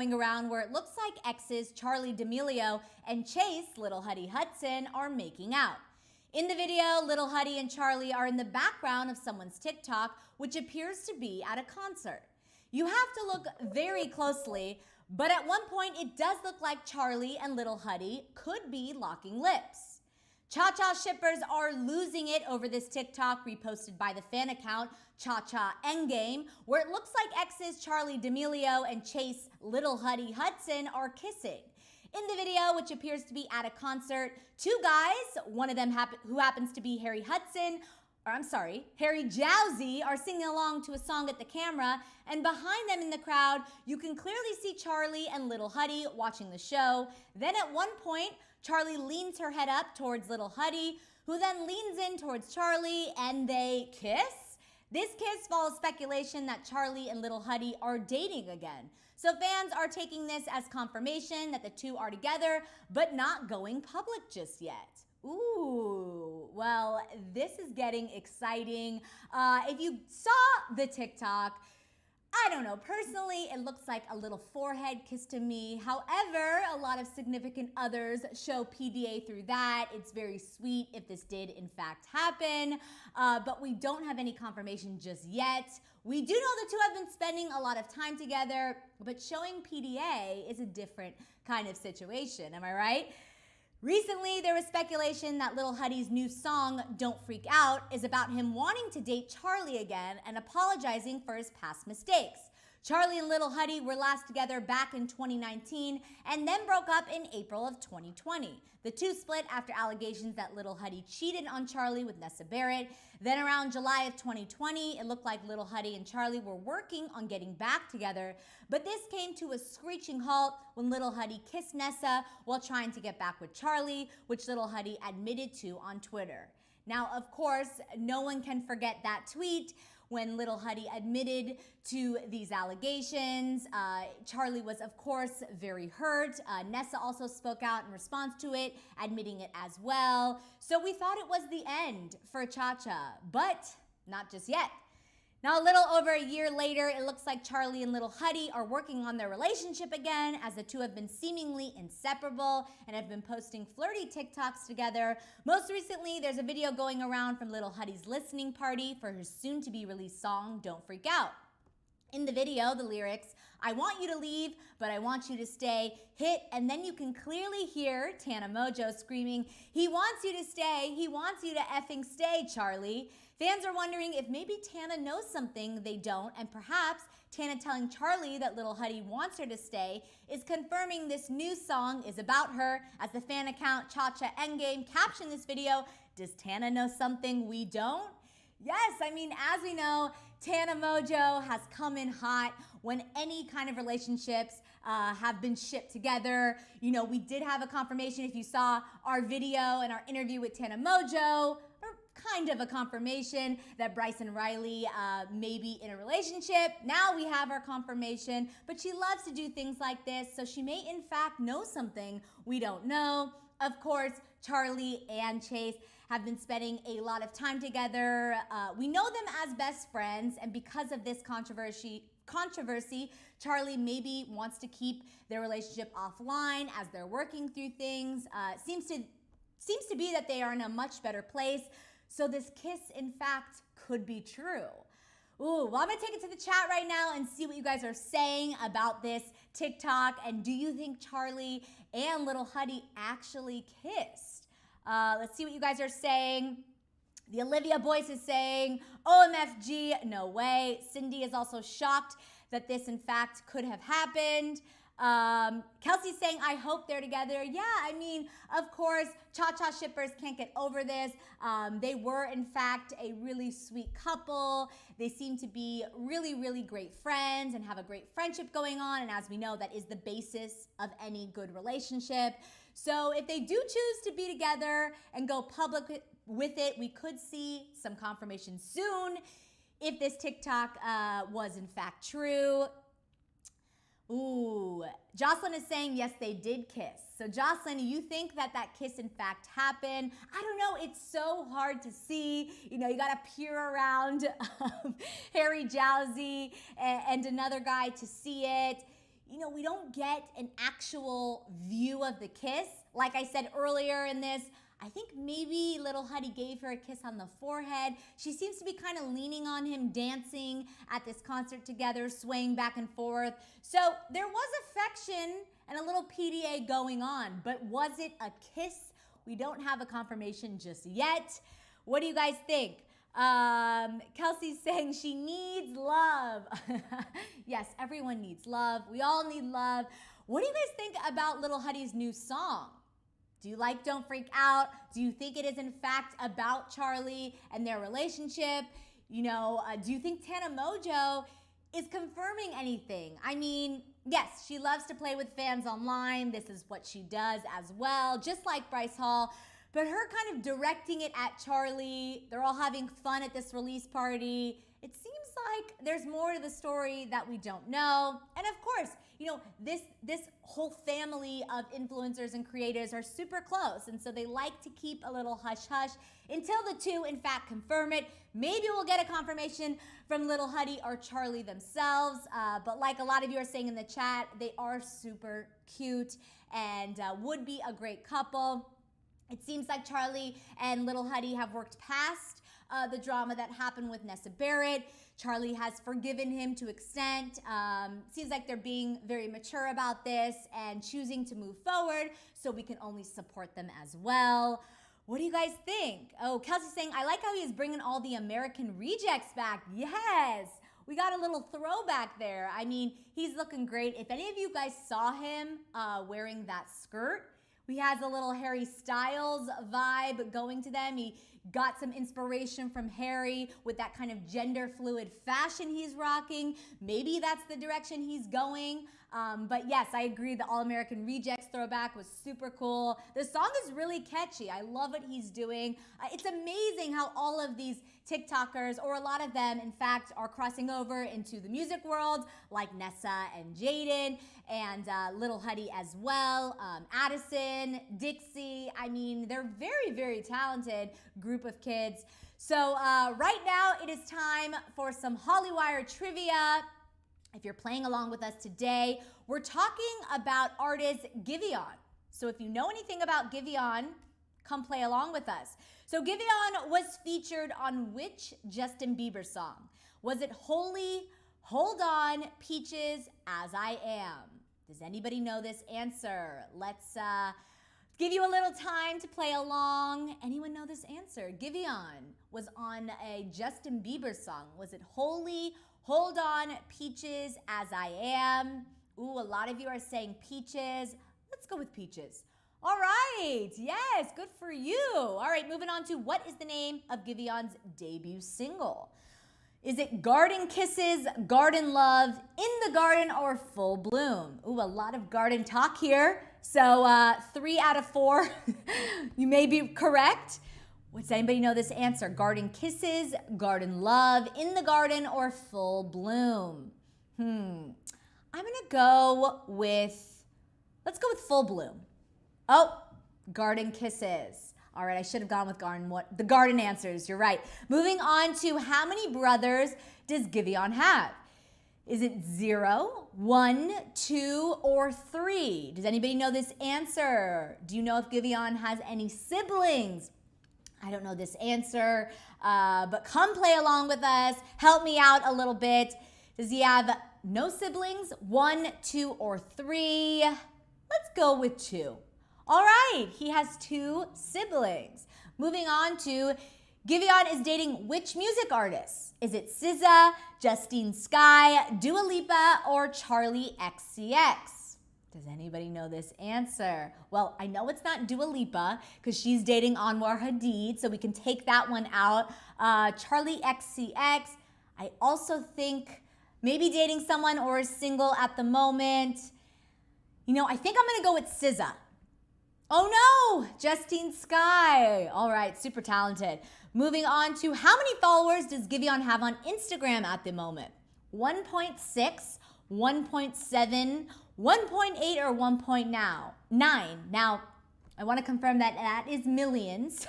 going around where it looks like exes Charli D'Amelio and Chase, Lil Huddy Hudson, are making out. In the video, Lil Huddy and Charli are in the background of someone's TikTok, which appears to be at a concert. You have to look very closely, but at one point it does look like Charli and Lil Huddy could be locking lips. Cha-Cha shippers are losing it over this TikTok reposted by the fan account Cha-Cha Endgame, where it looks like exes Charli D'Amelio and Chase Lil Huddy Hudson are kissing. In the video, which appears to be at a concert, two guys, one of them who happens to be Harry Jowsey, are singing along to a song at the camera, and behind them in the crowd, you can clearly see Charli and Lil Huddy watching the show. Then at one point, Charli leans her head up towards Lil Huddy, who then leans in towards Charli, and they kiss. This kiss follows speculation that Charli and Lil Huddy are dating again. So fans are taking this as confirmation that the two are together, but not going public just yet. Ooh, well, this is getting exciting. If you saw the TikTok, I don't know, personally, it looks like a little forehead kiss to me. However, a lot of significant others show PDA through that. It's very sweet if this did in fact happen, but we don't have any confirmation just yet. We do know the two have been spending a lot of time together, but showing PDA is a different kind of situation, am I right? Recently, there was speculation that Lil Huddy's new song, Don't Freak Out, is about him wanting to date Charli again and apologizing for his past mistakes. Charli and Lil Huddy were last together back in 2019 and then broke up in April of 2020. The two split after allegations that Lil Huddy cheated on Charli with Nessa Barrett. Then around July of 2020, it looked like Lil Huddy and Charli were working on getting back together, but this came to a screeching halt when Lil Huddy kissed Nessa while trying to get back with Charli, which Lil Huddy admitted to on Twitter. Now, of course, no one can forget that tweet when Lil Huddy admitted to these allegations. Charli was, of course, very hurt. Nessa also spoke out in response to it, admitting it as well. So we thought it was the end for Cha-Cha, but not just yet. Now, a little over a year later, it looks like Charli and Lil Huddy are working on their relationship again, as the two have been seemingly inseparable and have been posting flirty TikToks together. Most recently, there's a video going around from Lil Huddy's listening party for her soon-to-be-released song, Don't Freak Out. In the video, the lyrics, "I want you to leave, but I want you to stay," hit, and then you can clearly hear Tana Mongeau screaming, "He wants you to stay, he wants you to effing stay, Charli." Fans are wondering if maybe Tana knows something they don't, and perhaps Tana telling Charli that Lil Huddy wants her to stay is confirming this new song is about her, as the fan account Cha-Cha Endgame captioned this video, "Does Tana know something we don't?" Yes, I mean, as we know, Tana Mongeau has come in hot when any kind of relationships have been shipped together. You know, we did have a confirmation if you saw our video and our interview with Tana Mongeau, or kind of a confirmation that Bryce and Riley may be in a relationship. Now we have our confirmation, but she loves to do things like this, so she may in fact know something we don't know. Of course, Charli and Chase have been spending a lot of time together. We know them as best friends, and because of this controversy, Charli maybe wants to keep their relationship offline as they're working through things. Seems to be that they are in a much better place, so this kiss, in fact, could be true. Ooh, well, I'm gonna take it to the chat right now and see what you guys are saying about this TikTok, and do you think Charli and Lil Huddy actually kissed? Let's see what you guys are saying. The Olivia Boyce is saying, OMFG, no way. Cindy is also shocked that this, in fact, could have happened. Kelsey's saying, I hope they're together. Yeah, I mean, of course, Cha-Cha shippers can't get over this. They were, in fact, a really sweet couple. They seem to be really, really great friends and have a great friendship going on. And as we know, that is the basis of any good relationship. So if they do choose to be together and go public with it, we could see some confirmation soon if this TikTok was, in fact, true. Ooh, Jocelyn is saying, yes, they did kiss. So Jocelyn, you think that that kiss in fact happened? I don't know, it's so hard to see. You know, you gotta peer around Harry Jowsey and another guy to see it. we don't get an actual view of the kiss. Like I said earlier in this, I think maybe Lil Huddy gave her a kiss on the forehead. She seems to be kind of leaning on him, dancing at this concert together, swaying back and forth. So there was affection and a little PDA going on, but was it a kiss? We don't have a confirmation just yet. What do you guys think? Kelsey's saying she needs love. Yes, everyone needs love. We all need love. What do you guys think about Lil Huddy's new song? Do you like Don't Freak Out? Do you think it is in fact about Charli and their relationship? Do you think Tana Mojo is confirming anything? I mean, yes, she loves to play with fans online. This is what she does as well, just like Bryce Hall. But her kind of directing it at Charli, they're all having fun at this release party. It seems like there's more to the story that we don't know. And of course, this whole family of influencers and creators are super close. And so they like to keep a little hush-hush until the two, in fact, confirm it. Maybe we'll get a confirmation from Lil Huddy or Charli themselves. But like a lot of you are saying in the chat, they are super cute and would be a great couple. It seems like Charli and Lil Huddy have worked past the drama that happened with Nessa Barrett. Charli has forgiven him to extent. Seems like they're being very mature about this and choosing to move forward, so we can only support them as well. What do you guys think? Oh, Kelsey's saying, I like how he is bringing all the American rejects back. Yes, we got a little throwback there. I mean, he's looking great. If any of you guys saw him wearing that skirt, he has a little Harry Styles vibe going to them. He got some inspiration from Harry with that kind of gender fluid fashion he's rocking. Maybe that's the direction he's going. But yes, I agree. The All-American Rejects throwback was super cool. The song is really catchy. I love what he's doing. It's amazing how all of these TikTokers, or a lot of them, in fact, are crossing over into the music world, like Nessa and Jaden, and Lil Huddy as well, Addison, Dixie. I mean, they're very, very talented group of kids. So right now, it is time for some Hollywire trivia. If you're playing along with us today, we're talking about artist Giveon. So if you know anything about Giveon, come play along with us. So Giveon was featured on which Justin Bieber song? Was it Holy, Hold On, Peaches, As I Am? Does anybody know this answer? Let's give you a little time to play along. Anyone know this answer? Giveon was on a Justin Bieber song. Was it Holy, Hold On, Peaches, As I Am? Ooh, a lot of you are saying Peaches. Let's go with Peaches. All right, yes, good for you. All right, moving on to what is the name of Giveon's debut single? Is it Garden Kisses, Garden Love, In the Garden, or Full Bloom? Ooh, a lot of garden talk here. So 3 out of 4, you may be correct. Does anybody know this answer? Garden Kisses, Garden Love, In the Garden, or Full Bloom? I'm gonna go with, let's go with Full Bloom. Oh, Garden Kisses. All right, I should have gone with the garden answers. You're right. Moving on to how many brothers does Giveon have? Is it 0, 1, 2, or 3? Does anybody know this answer? Do you know if Giveon has any siblings? I don't know this answer, but come play along with us. Help me out a little bit. Does he have no siblings, 1, 2, or 3? Let's go with 2. All right, he has 2 siblings. Moving on to, Giveon is dating which music artist? Is it SZA, Justine Skye, Dua Lipa, or Charli XCX? Does anybody know this answer? Well, I know it's not Dua Lipa because she's dating Anwar Hadid, so we can take that one out. Charli XCX, I also think maybe dating someone or is single at the moment. I think I'm gonna go with SZA. Oh no, Justine Skye. All right, super talented. Moving on to how many followers does Giveon have on Instagram at the moment? 1.6, 1.7, 1.8, or 1.9? Now, I want to confirm that that is millions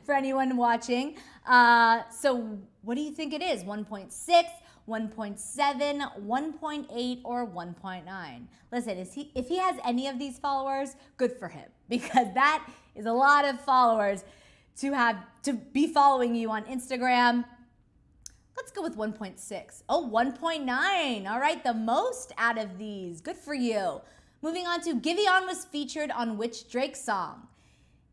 for anyone watching. So what do you think it is? 1.6, 1.7, 1.8, or 1.9. Listen, if he has any of these followers, good for him, because that is a lot of followers to be following you on Instagram. Let's go with 1.6. Oh, 1.9. All right, the most out of these. Good for you. Moving on to Giveon was featured on which Drake song?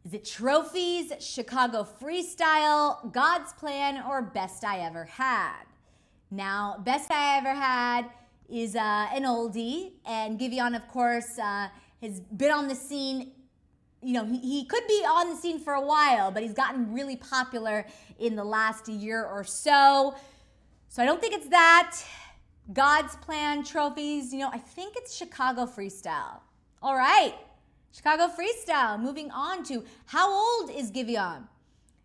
Is it Trophies, Chicago Freestyle, God's Plan, or Best I Ever Had? Now, Best I Ever Had is an oldie, and Giveon, of course, has been on the scene. You know, he could be on the scene for a while, but he's gotten really popular in the last year or so. So I don't think it's that. God's Plan, Trophies, you know, I think it's Chicago Freestyle. All right, Chicago Freestyle. Moving on to how old is Giveon?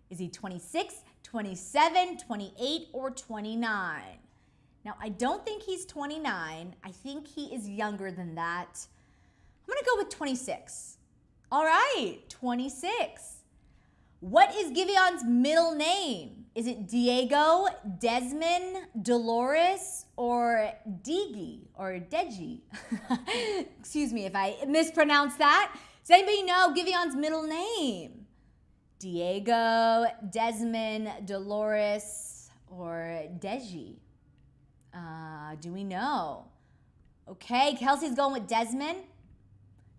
Is he 26, 27, 28, or 29? Now, I don't think he's 29. I think he is younger than that. I'm gonna go with 26. All right, 26. What is Giveon's middle name? Is it Diego, Desmond, Dolores, or Digi, or Deji? Excuse me if I mispronounced that. Does anybody know Giveon's middle name? Diego, Desmond, Dolores, or Deji? Do we know? Okay, Kelsey's going with Desmond.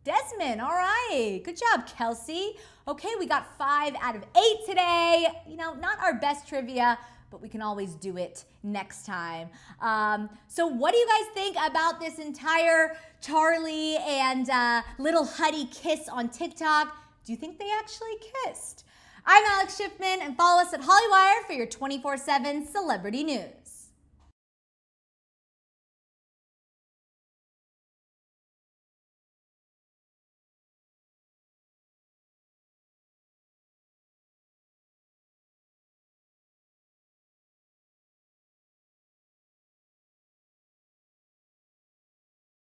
Desmond, all right. Good job, Kelsey. Okay, we got 5 out of 8 today. You know, not our best trivia, but we can always do it next time. So what do you guys think about this entire Charli and Lil Huddy kiss on TikTok? Do you think they actually kissed? I'm Alex Schiffman, and follow us at Hollywire for your 24/7 celebrity news.